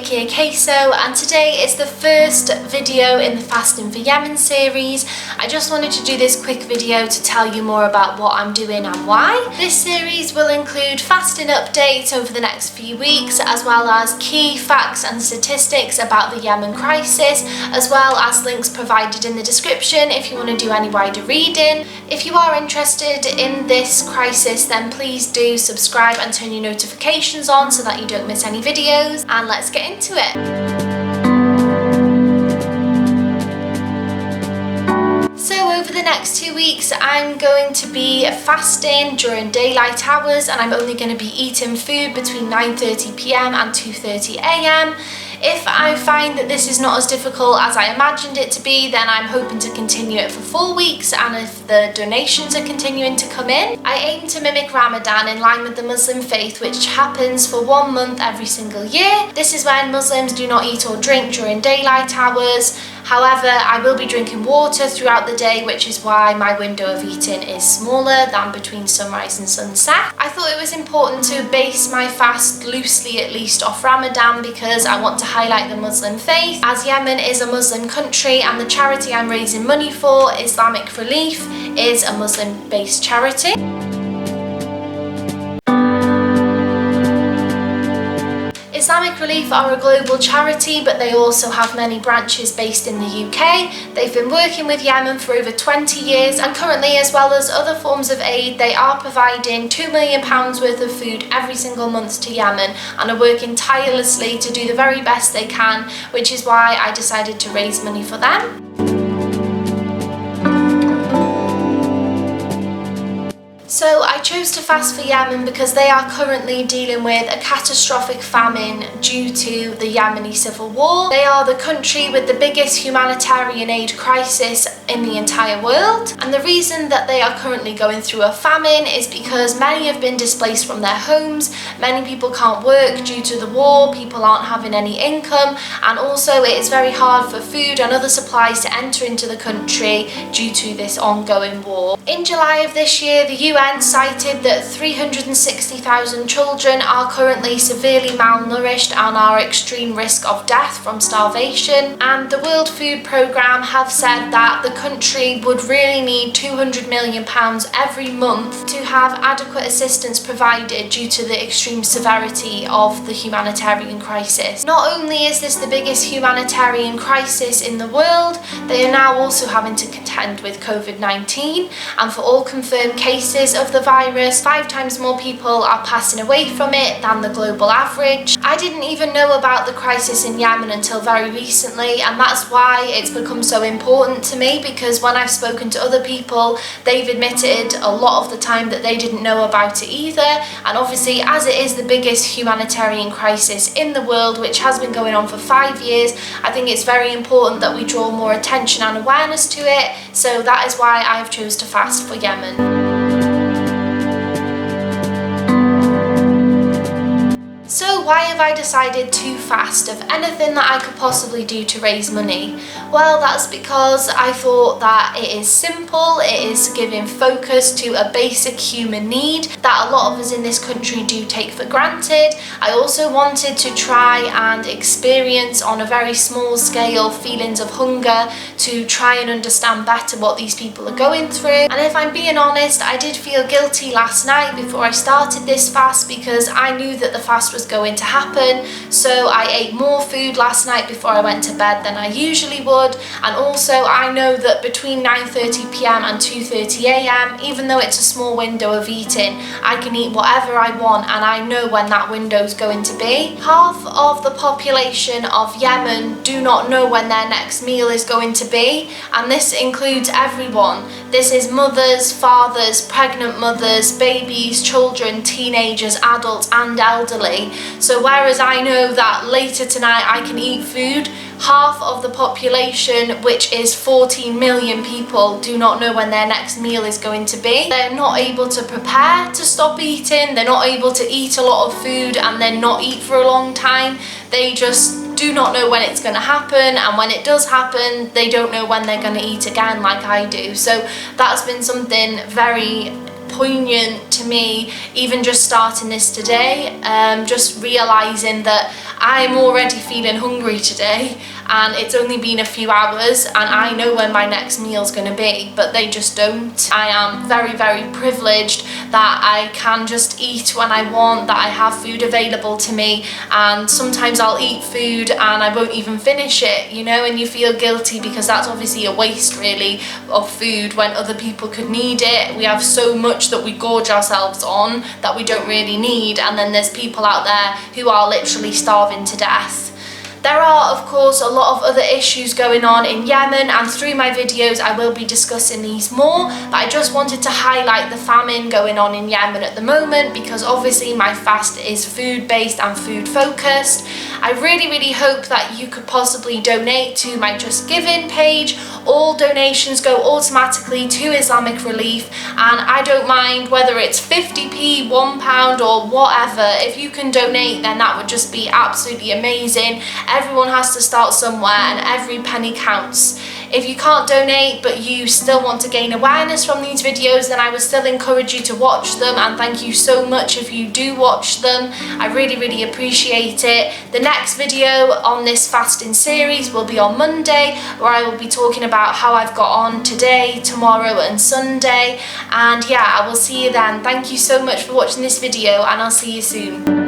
Kia Queso, and today is the first video in the Fasting for Yemen series. I just wanted to do this quick video to tell you more about what I'm doing and why. This series will include fasting updates over the next few weeks, as well as key facts and statistics about the Yemen crisis, as well as links provided in the description if you want to do any wider reading. If you are interested in this crisis, then please do subscribe and turn your notifications on so that you don't miss any videos, and let's get into it. So over the next 2 weeks I'm going to be fasting during daylight hours, and I'm only going to be eating food between 9:30 p.m. and 2:30 a.m. If I find that this is not as difficult as I imagined it to be, then I'm hoping to continue it for 4 weeks, and if the donations are continuing to come in, I aim to mimic Ramadan in line with the Muslim faith, which happens for 1 month every single year. This is when Muslims do not eat or drink during daylight hours. However, I will be drinking water throughout the day, which is why my window of eating is smaller than between sunrise and sunset. I thought it was important to base my fast loosely, at least, off Ramadan, because I want to highlight the Muslim faith, as Yemen is a Muslim country and the charity I'm raising money for, Islamic Relief, is a Muslim-based charity. Islamic Relief are a global charity, but they also have many branches based in the UK. They've been working with Yemen for over 20 years, and currently, as well as other forms of aid, they are providing £2 million worth of food every single month to Yemen, and are working tirelessly to do the very best they can, which is why I decided to raise money for them. So I chose to fast for Yemen because they are currently dealing with a catastrophic famine due to the Yemeni civil war. They are the country with the biggest humanitarian aid crisis in the entire world, and the reason that they are currently going through a famine is because many have been displaced from their homes, many people can't work due to the war, people aren't having any income, and also it is very hard for food and other supplies to enter into the country due to this ongoing war. In July of this year, the UN cited that 360,000 children are currently severely malnourished and are at extreme risk of death from starvation, and the World Food Programme have said that the country would really need £200 million every month to have adequate assistance provided due to the extreme severity of the humanitarian crisis. Not only is this the biggest humanitarian crisis in the world, they are now also having to contend with COVID-19, and for all confirmed cases of the virus, 5 times more people are passing away from it than the global average. I didn't even know about the crisis in Yemen until very recently, and that's why it's become so important to me, because when I've spoken to other people, they've admitted a lot of the time that they didn't know about it either. And obviously, as it is the biggest humanitarian crisis in the world, which has been going on for 5 years, I think it's very important that we draw more attention and awareness to it. So that is why I have chose to fast for Yemen. So why have I decided to fast of anything that I could possibly do to raise money? Well, that's because I thought that it is simple, it is giving focus to a basic human need that a lot of us in this country do take for granted. I also wanted to try and experience on a very small scale feelings of hunger, to try and understand better what these people are going through. And if I'm being honest, I did feel guilty last night before I started this fast, because I knew that the fast was going to happen, so I ate more food last night before I went to bed than I usually would. And also I know that between 9:30 p.m. and 2:30 a.m, even though it's a small window of eating, I can eat whatever I want, and I know when that window is going to be. Half of the population of Yemen do not know when their next meal is going to be, and this includes everyone. This is mothers, fathers, pregnant mothers, babies, children, teenagers, adults and elderly. So whereas I know that later tonight I can eat food, half of the population, which is 14 million people, do not know when their next meal is going to be. They're not able to prepare to stop eating, they're not able to eat a lot of food and then not eat for a long time. They just do not know when it's going to happen, and when it does happen, they don't know when they're going to eat again like I do. So that's been something very poignant to me, even just starting this today, just realising that I'm already feeling hungry today and it's only been a few hours and I know when my next meal's going to be, but they just don't. I am very, very privileged that I can just eat when I want, that I have food available to me, and sometimes I'll eat food and I won't even finish it, you know, and you feel guilty because that's obviously a waste really of food when other people could need it. We have so much that we gorge ourselves on that we don't really need, and then there's people out there who are literally starving to death. There are, of course, a lot of other issues going on in Yemen, and through my videos I will be discussing these more, but I just wanted to highlight the famine going on in Yemen at the moment because obviously my fast is food based and food focused. I really, really hope that you could possibly donate to my Just Giving page. All donations go automatically to Islamic Relief, and I don't mind whether it's 50p, £1 or whatever. If you can donate, then that would just be absolutely amazing. Everyone has to start somewhere and every penny counts. If you can't donate but you still want to gain awareness from these videos, then I would still encourage you to watch them, and thank you so much if you do watch them. I really, really appreciate it. The next video on this fasting series will be on Monday, where I will be talking about how I've got on today, tomorrow and Sunday, and yeah, I will see you then. Thank you so much for watching this video and I'll see you soon.